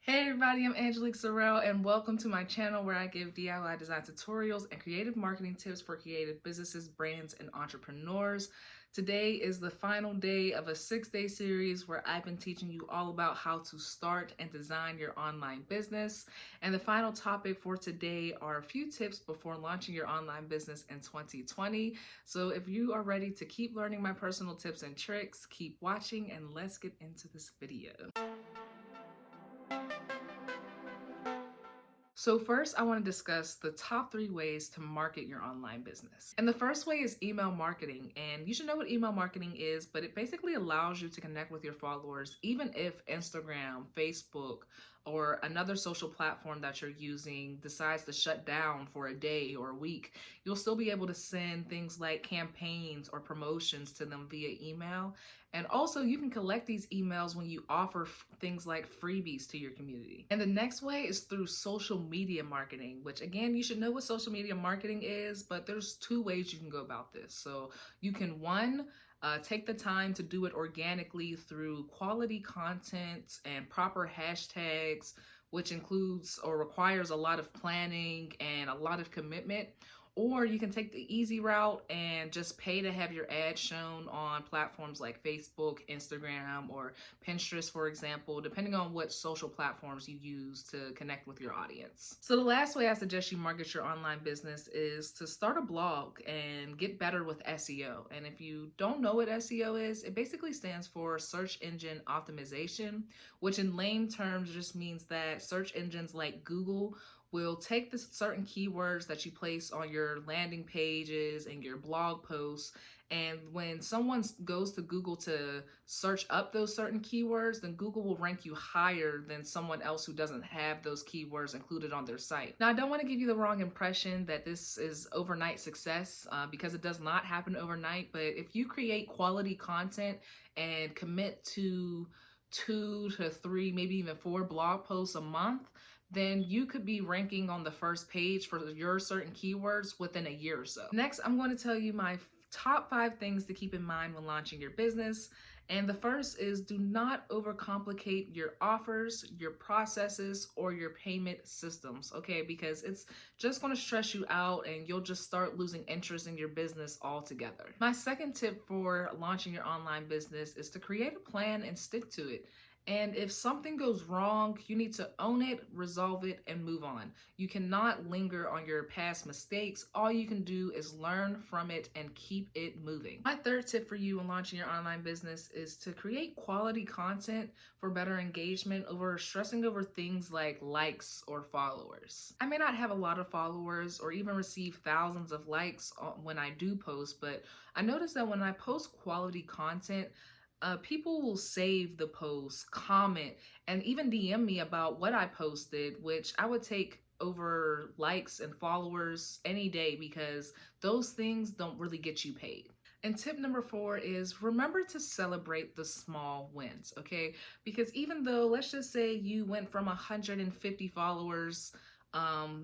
Hey everybody, I'm Angelique Sorrell and welcome to my channel where I give DIY design tutorials and creative marketing tips for creative businesses, brands, and entrepreneurs. Today is the final day of a 6-day series where I've been teaching you all about how to start and design your online business. And the final topic for today are a few tips before launching your online business in 2020. So if you are ready to keep learning my personal tips and tricks, keep watching and let's get into this video. So first, I want to discuss the top 3 ways to market your online business. And the first way is email marketing. And you should know what email marketing is, but it basically allows you to connect with your followers, even if Instagram, Facebook, or another social platform that you're using decides to shut down for a day or a week. You'll still be able to send things like campaigns or promotions to them via email. And also, you can collect these emails when you offer things like freebies to your community. And the next way is through social media marketing, which again, you should know what social media marketing is, but there's 2 ways you can go about this. So you can, one, take the time to do it organically through quality content and proper hashtags, which includes or requires a lot of planning and a lot of commitment. Or you can take the easy route and just pay to have your ads shown on platforms like Facebook, Instagram, or Pinterest, for example, depending on what social platforms you use to connect with your audience. So the last way I suggest you market your online business is to start a blog and get better with SEO. And if you don't know what SEO is, it basically stands for search engine optimization, which in lame terms just means that search engines like Google will take the certain keywords that you place on your landing pages and your blog posts. And when someone goes to Google to search up those certain keywords, then Google will rank you higher than someone else who doesn't have those keywords included on their site. Now, I don't want to give you the wrong impression that this is overnight success because it does not happen overnight. But if you create quality content and commit to 2 to 3, maybe even 4 blog posts a month, then you could be ranking on the first page for your certain keywords within a year or so. Next, I'm going to tell you my top 5 things to keep in mind when launching your business. And the first is do not overcomplicate your offers, your processes, or your payment systems, okay? Because it's just going to stress you out and you'll just start losing interest in your business altogether. My second tip for launching your online business is to create a plan and stick to it. And if something goes wrong, you need to own it, resolve it, and move on. You cannot linger on your past mistakes. All you can do is learn from it and keep it moving. My third tip for you in launching your online business is to create quality content for better engagement over stressing over things like likes or followers. I may not have a lot of followers or even receive thousands of likes when I do post, but I notice that when I post quality content, people will save the post, comment, and even DM me about what I posted, which I would take over likes and followers any day because those things don't really get you paid. And tip number 4 is remember to celebrate the small wins, okay? Because even though, let's just say you went from 150 followers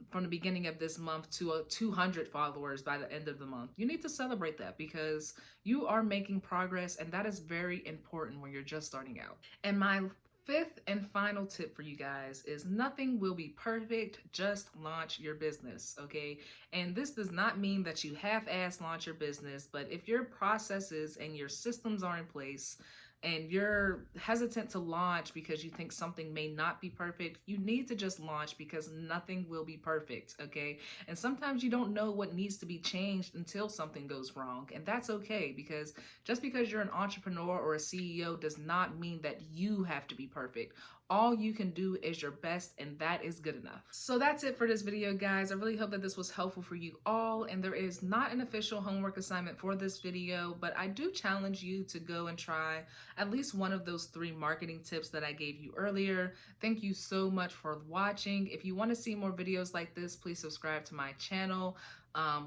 from the beginning of this month to 200 followers by the end of the month, you need to celebrate that because you are making progress, and that is very important when you're just starting out. And my fifth and final tip for you guys is nothing will be perfect, just launch your business, okay? And this does not mean that you half-ass launch your business, but if your processes and your systems are in place and you're hesitant to launch because you think something may not be perfect, you need to just launch because nothing will be perfect, okay? And sometimes you don't know what needs to be changed until something goes wrong, and that's okay because just because you're an entrepreneur or a CEO does not mean that you have to be perfect. All you can do is your best, and that is good enough. So that's it for this video, guys. I really hope that this was helpful for you all, and there is not an official homework assignment for this video, but I do challenge you to go and try at least one of those 3 marketing tips that I gave you earlier. Thank you so much for watching. If you want to see more videos like this, please subscribe to my channel,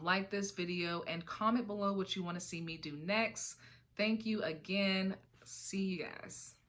like this video, and comment below what you want to see me do next. Thank you again. See you guys.